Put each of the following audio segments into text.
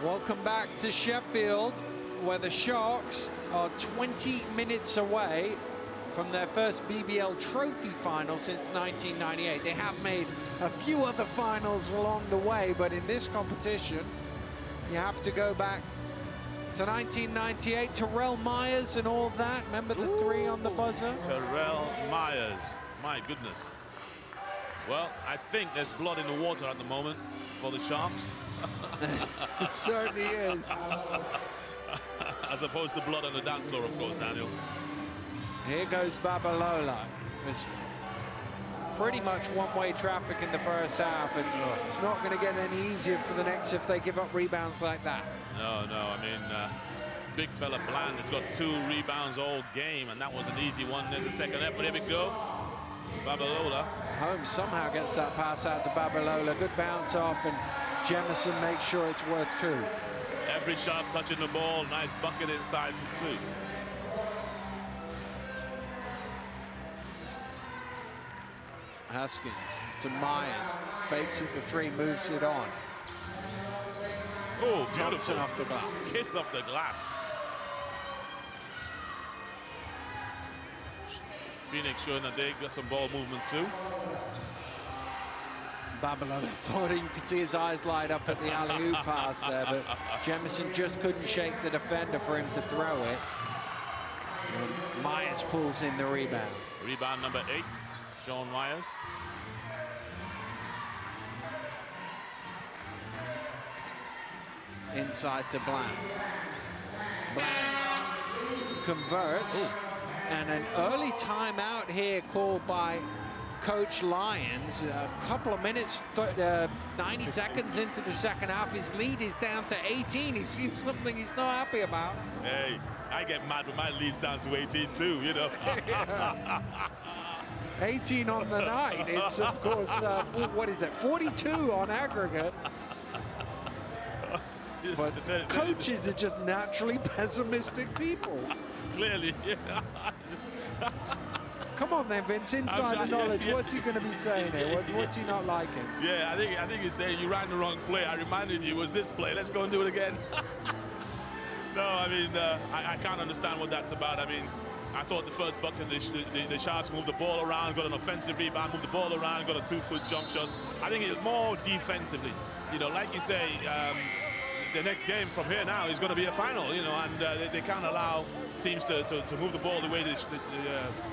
Welcome back to Sheffield, where the Sharks are 20 minutes away from their first BBL trophy final since 1998. They have made a few other finals along the way, but in this competition, you have to go back to 1998, Terrell Myers and all that. Remember the three on the buzzer? Terrell Myers, my goodness. Well, I think there's blood in the water at the moment for the Sharks. It certainly is. As opposed to blood on the dance floor, of course, Daniel. Here goes Babalola. It's pretty much one-way traffic in the first half, and it's not going to get any easier for the next if they give up rebounds like that. No, I mean, big fella Bland has got 2 rebounds all game, and that was an easy one. There's a second effort. Here we go. Babalola. Holmes somehow gets that pass out to Babalola. Good bounce off, and Jemison makes sure it's worth 2. Every Shark touching the ball. Nice bucket inside for 2. Haskins to Myers. Fakes at the 3, moves it on. Oh, beautiful. Thomson off the glass. Kiss off the glass. Phoenix showing that they got some ball movement too. Babalola thought you could see his eyes light up at the alley-oop pass there, but Jemison just couldn't shake the defender for him to throw it. And Myers pulls in the rebound. Rebound number 8, Sean Myers. Inside to Bland. Bland converts. And an early timeout here called by Coach Lyons. A couple of minutes, 90 seconds into the second half. His lead is down to 18. He seems something he's not happy about. Hey, I get mad when my lead's down to 18 too, you know. 18 on the night. It's, of course, what is it, 42 on aggregate. But coaches are just naturally pessimistic people. Clearly, yeah. Come on then, Vince, inside the knowledge. Yeah. What's he going to be saying here? What's he not liking? Yeah, I think he's saying you ran the wrong play. I reminded you it was this play. Let's go and do it again. No, I mean, I can't understand what that's about. I mean, I thought the first bucket, the Sharks moved the ball around, got an offensive rebound, moved the ball around, got a 2-foot jump shot. I think it's more defensively. You know, like you say, the next game from here now is going to be a final, you know, and they can't allow teams to move the ball the way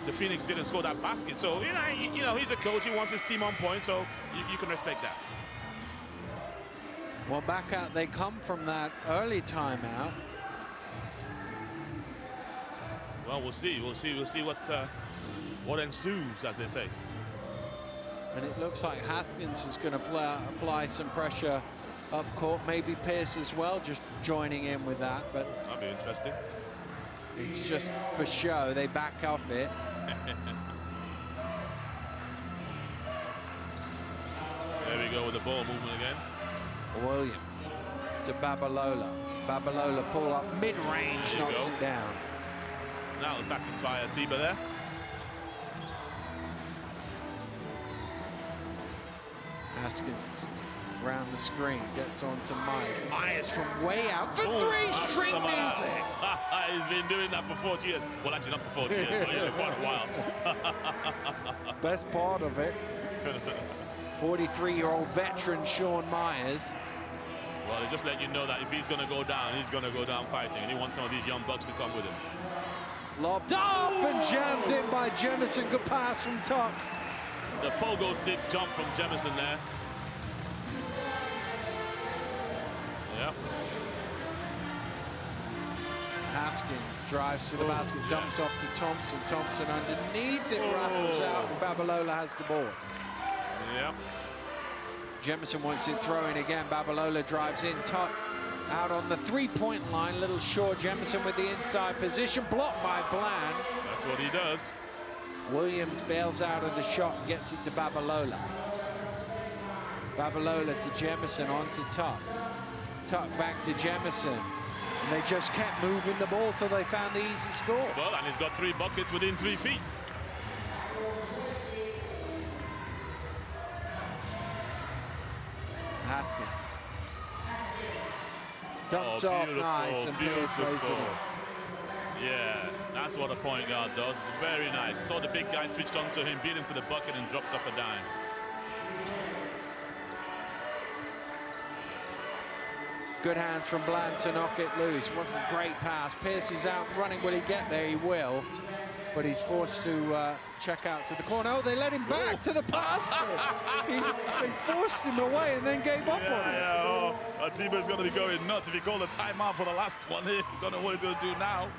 the Phoenix did and score that basket. So, you know, he's a coach. He wants his team on point, so you can respect that. Well, back out they come from that early timeout. Well, we'll see what ensues, as they say. And it looks like Haskins is going to apply some pressure up court. Maybe Pierce as well, just joining in with that. But that'll be interesting. It's just for show. They back off it. There we go with the ball movement again. Williams to Babalola. Babalola pull up mid-range, knocks it down. That'll satisfy Atiba there. Haskins around the screen, gets on to Myers. Myers from way out for 3, string music. He's been doing that for 40 years. Well, actually not for 40 years, but yeah, quite a while. Best part of it. 43-year-old veteran Sean Myers. Well, they just let you know that if he's going to go down, he's going to go down fighting, and he wants some of these young bucks to come with him. Lobbed up and jammed in by Jemison. Good pass from Tuck. The pogo stick jump from Jemison there. Yeah. Haskins drives to the basket, dumps off to Thomson. Thomson underneath it, rattles out, and Babalola has the ball. Yeah. Jemison wants it thrown again. Babalola drives in. Tuck out on the 3-point line. Little short. Jemison with the inside position, blocked by Bland. That's what he does. Williams bails out of the shot and gets it to Babalola. Babalola to Jemison, on to Tuck. Tuck back to Jemison. And they just kept moving the ball till they found the easy score. Well, and he's got 3 buckets within 3 feet. Haskins. Dumps off nice and Pierce lays it in. Yeah, that's what a point guard does. Very nice. Saw the big guy switched onto him, beat him to the bucket and dropped off a dime. Good hands from Bland to knock it loose. Wasn't a great pass. Pierce is out running. Will he get there? He will. But he's forced to check out to the corner. Oh, they let him back to the basket. They forced him away and then gave up on him. Yeah, oh, Atiba's going to be going nuts. If he called a timeout for the last one, he's going to know what he's going to do now.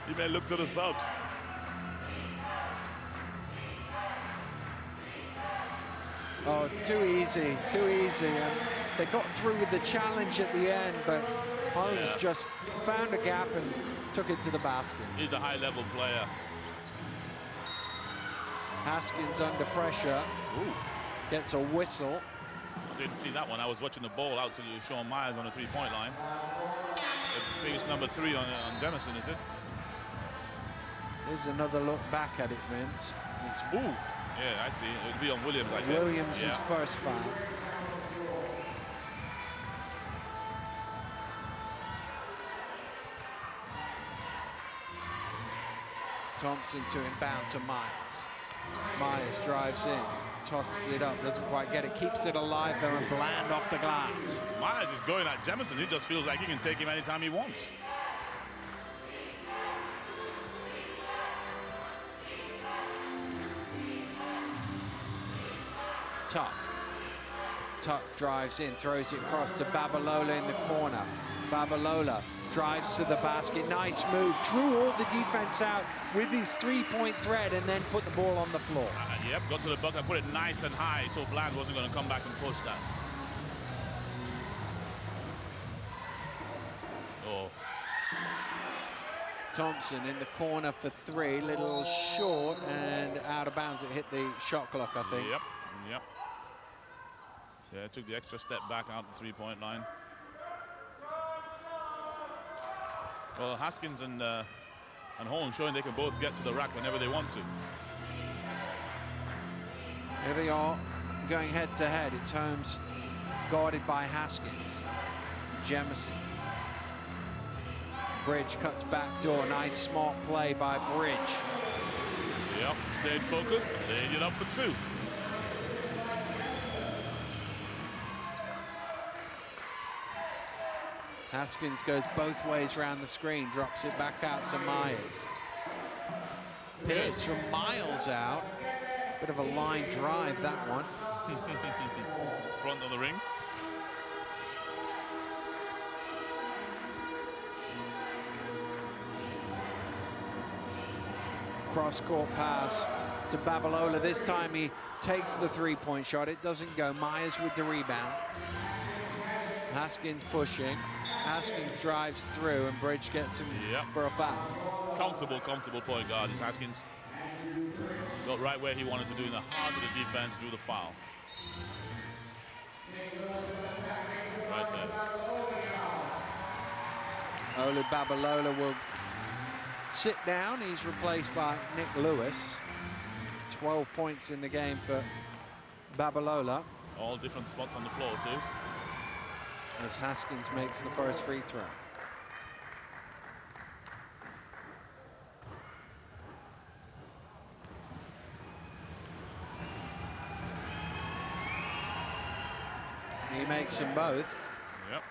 He may look to the subs. Oh, too easy, too easy. And they got through with the challenge at the end, but Holmes just found a gap and took it to the basket. He's a high-level player. Haskins under pressure. Ooh. Gets a whistle. I didn't see that one. I was watching the ball out to Sean Myers on the three-point line. The biggest number 3 on Jemison, is it? There's another look back at it, Vince. It's ooh. Yeah, I see. It would be on Williams, I guess. Williams' first foul. Thomson to inbound to Myers. Myers drives in, tosses it up, doesn't quite get it, keeps it alive though, and Bland off the glass. Myers is going at Jemison. He just feels like he can take him anytime he wants. Tuck drives in, throws it across to Babalola in the corner. Babalola drives to the basket, nice move, drew all the defense out with his three-point threat and then put the ball on the floor. Yep, got to the bucket, put it nice and high so Bland wasn't going to come back and post that. Oh. Thomson in the corner for 3, little short and out of bounds. It hit the shot clock, I think. Yep, yep. Yeah, took the extra step back out the three-point line. Well, Haskins and Holmes showing they can both get to the rack whenever they want to. Here they are going head-to-head. It's Holmes guarded by Haskins. Jemison. Bridge cuts back door. Nice smart play by Bridge. Yep, stayed focused, laid it up for 2. Haskins goes both ways around the screen, drops it back out to Myers. Pierce from miles out. Bit of a line drive, that one. Front of the ring. Cross-court pass to Babalola. This time he takes the three-point shot. It doesn't go. Myers with the rebound. Haskins pushing. Haskins drives through and Bridge gets him for a foul. Comfortable point guard is Haskins. Got right where he wanted to do in the heart of the defense, do the foul. Right there. Olu Babalola will sit down. He's replaced by Nick Lewis. 12 points in the game for Babalola. All different spots on the floor too. As Haskins makes the first free throw. He makes them both. Yep.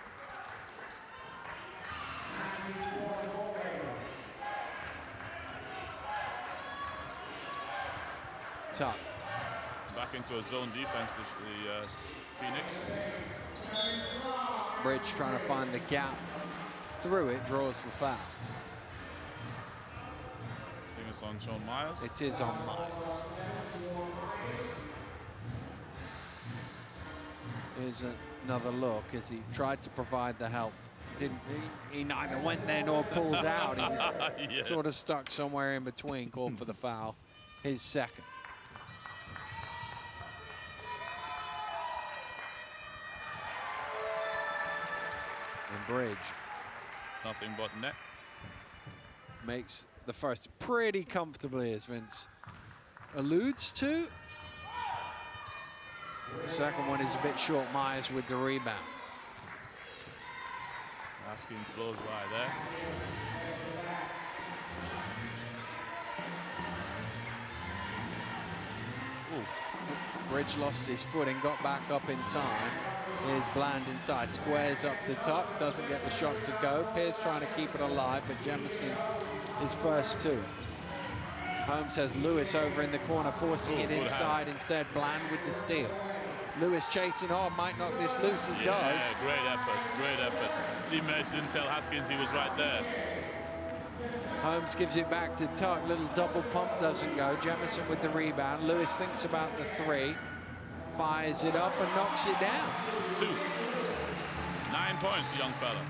Tuck. Back into a zone defense, the Phoenix. Bridge trying to find the gap through it, draws the foul. I think it's on Sean Myers. It is on Myers. Here's another look as he tried to provide the help. He neither went there nor pulled out. He was sort of stuck somewhere in between, called for the foul. His second. Bridge. Nothing but net. Makes the first pretty comfortably, as Vince alludes to. The second one is a bit short. Myers with the rebound. Haskins blows wide there. Ooh. Bridge lost his footing, got back up in time. Here's Bland inside, squares up to Tuck, doesn't get the shot to go. Pierce trying to keep it alive, but Jemison is first two. Holmes has Lewis over in the corner, forcing it inside instead. Bland with the steal. Lewis chasing on, might knock this loose, he does. Great effort, great effort. Teammates didn't tell Haskins he was right there. Holmes gives it back to Tuck, little double pump doesn't go. Jemison with the rebound. Lewis thinks about the three, fires it up and knocks it down. 2. 9 points, the young fella.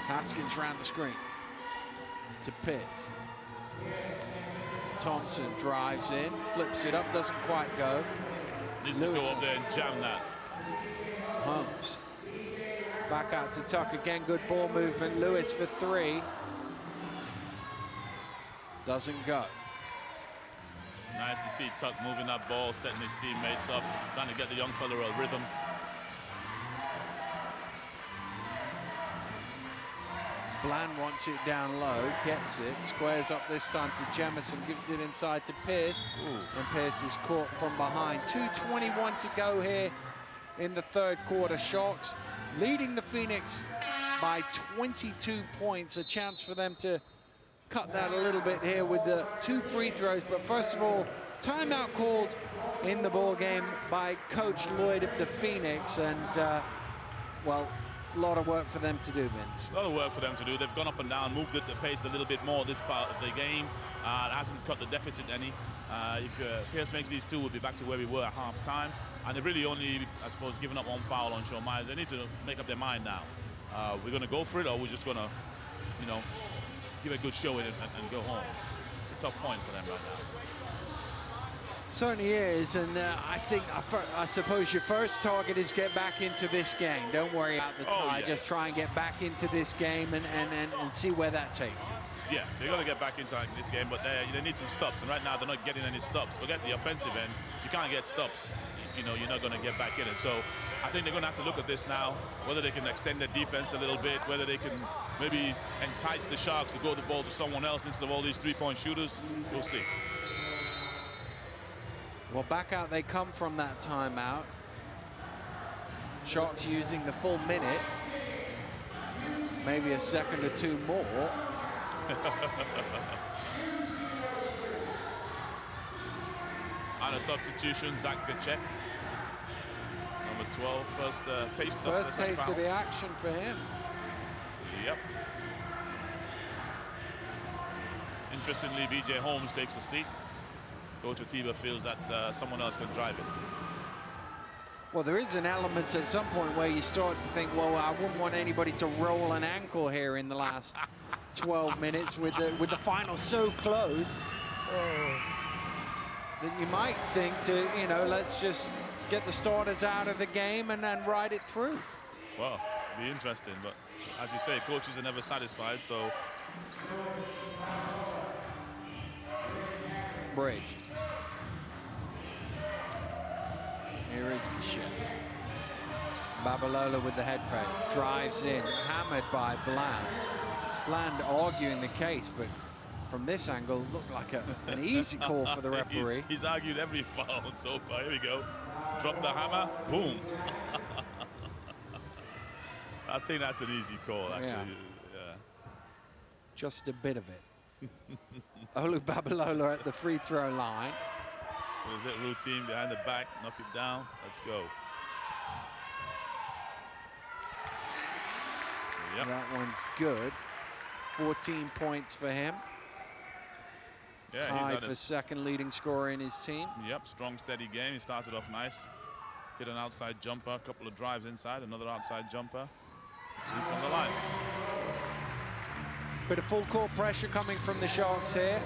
Haskins round the screen to Pierce. Thomson drives in, flips it up, doesn't quite go. Needs to go up there and jam that. Holmes back out to Tuck again, good ball movement. Lewis for three. Doesn't go. Nice to see Tuck moving that ball, setting his teammates up, trying to get the young fella a rhythm. Bland wants it down low, gets it, squares up this time to Jemison, gives it inside to Pierce. And Pierce is caught from behind. 2:21 to go here in the third quarter. Sharks leading the Phoenix by 22 points. A chance for them to cut that a little bit here with the 2 free throws. But first of all, timeout called in the ball game by Coach Lloyd of the Phoenix. And, well, a lot of work for them to do, Vince. A lot of work for them to do. They've gone up and down, moved at the pace a little bit more this part of the game. It hasn't cut the deficit any. If Pierce makes these two, we'll be back to where we were at half-time. And they've really only, I suppose, given up one foul on Sean Myers. They need to make up their mind now. We're going to go for it, or we're just going to, you know, give a good show in it and go home. It's a tough point for them right now. Certainly is, and I suppose your first target is get back into this game. Don't worry about the tie, just try and get back into this game and see where that takes us. Yeah, they're going to get back into this game, but they need some stops, and right now they're not getting any stops. Forget the offensive end. If you can't get stops, you know, you're not going to get back in it. So I think they're going to have to look at this now, whether they can extend their defense a little bit, whether they can maybe entice the Sharks to go the ball to someone else instead of all these three-point shooters. We'll see. Well, back out they come from that timeout. Sharks using the full minute. Maybe a second or two more. And a substitution, Zach Gachet. Number 12, first taste of the action for him. Yep. Interestingly, B.J. Holmes takes a seat. Coach Atiba feels that someone else can drive it. Well, there is an element at some point where you start to think, well, I wouldn't want anybody to roll an ankle here in the last 12 minutes with the final so close. Then you might think to, you know, let's just get the starters out of the game and then ride it through. Well, it'll be interesting, but as you say, coaches are never satisfied, so. Bridge. Here is Gachet. Babalola with the head fake. Drives in, hammered by Bland. Bland arguing the case, but from this angle, looked like an easy call for the referee. He's argued every foul so far. Here we go. Drop the hammer, boom. I think that's an easy call, actually. Yeah. Just a bit of it. Olu Babalola at the free throw line. There's a little routine behind the back, knock it down. Let's go. Yep. That one's good. 14 points for him. Yeah, tied for second leading scorer in his team. Yep, strong, steady game. He started off nice. Hit an outside jumper, a couple of drives inside, another outside jumper. 2 from the line. Bit of full court pressure coming from the Sharks here.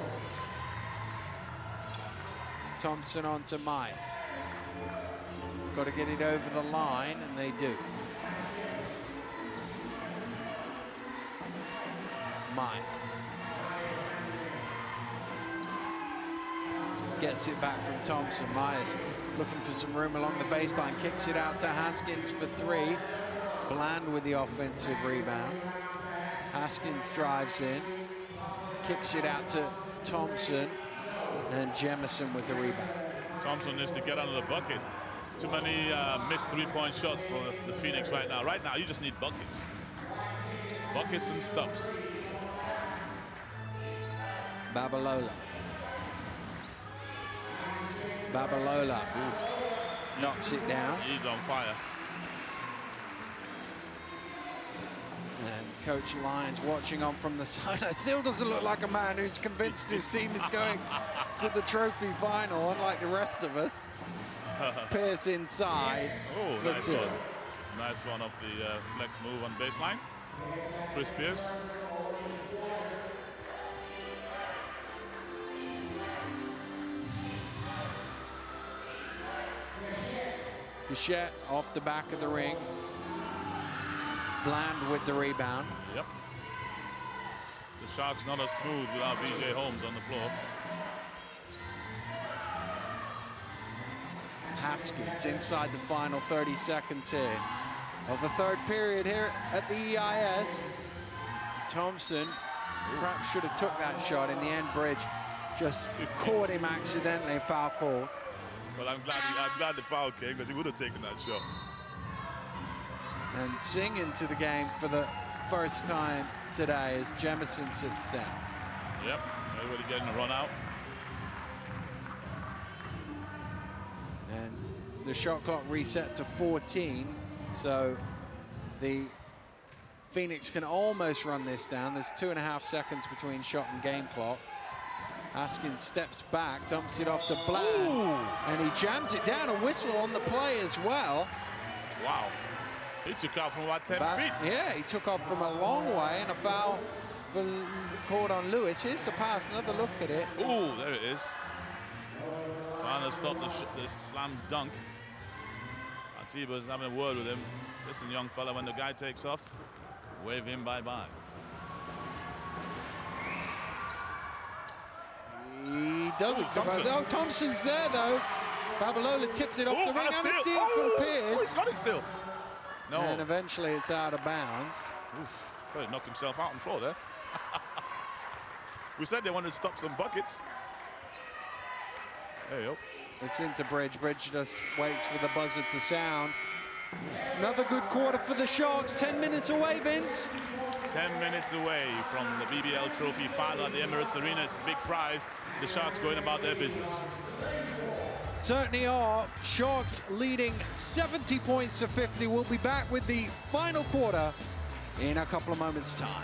Thomson on to Myers. Got to get it over the line, and they do. Myers. gets it back from Thomson. Myers looking for some room along the baseline, kicks it out to Haskins for three. Bland with the offensive rebound. Haskins drives in, kicks it out to Thomson, and Jemison with the rebound. Thomson needs to get under the bucket. Too many missed three-point shots for the Phoenix right now. Right now, you just need buckets. Buckets and stumps. Babalola. Babalola knocks it down. He's on fire. And Coach Lyons watching on from the sideline. Still doesn't look like a man who's convinced his team is going to the trophy final, unlike the rest of us. Pierce inside. Oh, for nice two. one. Nice one off the flex move on baseline. Chris Pierce. Bichette off the back of the ring. Bland with the rebound. Yep. The Sharks not as smooth without BJ Holmes on the floor. Haskins inside the final 30 seconds here of the third period here at the EIS. Thomson perhaps should have took that shot. In the end, Bridge just caught him accidentally, foul call. Well, I'm glad the foul came, because he would have taken that shot. And Singh into the game for the first time today as Jemison sits down. Yep, everybody getting a run out. And the shot clock reset to 14, so the Phoenix can almost run this down. There's 2.5 seconds between shot and game clock. Haskins steps back, dumps it off to Bland, and he jams it down. A whistle on the play as well. Wow. He took out from about 10 feet. Yeah, he took off from a long way, and a foul called on Lewis. Here's the pass, another look at it. Ooh, there it is. Trying to stop this slam dunk. Atiba's having a word with him. Listen, young fella, when the guy takes off, wave him bye-bye. He doesn't. Thomson. Oh, Thompson's there, though. Babalola tipped it off the ring. And a steal from Pierce. He's got it still. No. And eventually it's out of bounds. Oof. Thought he knocked himself out on the floor there. We said they wanted to stop some buckets. There you go. It's into Bridge. Bridge just waits for the buzzer to sound. Another good quarter for the Sharks. 10 minutes away, Vince. 10 minutes away from the BBL Trophy final at the Emirates Arena. It's a big prize. The Sharks going about their business. Certainly are. Sharks leading 70 points to 50. We'll be back with the final quarter in a couple of moments' time.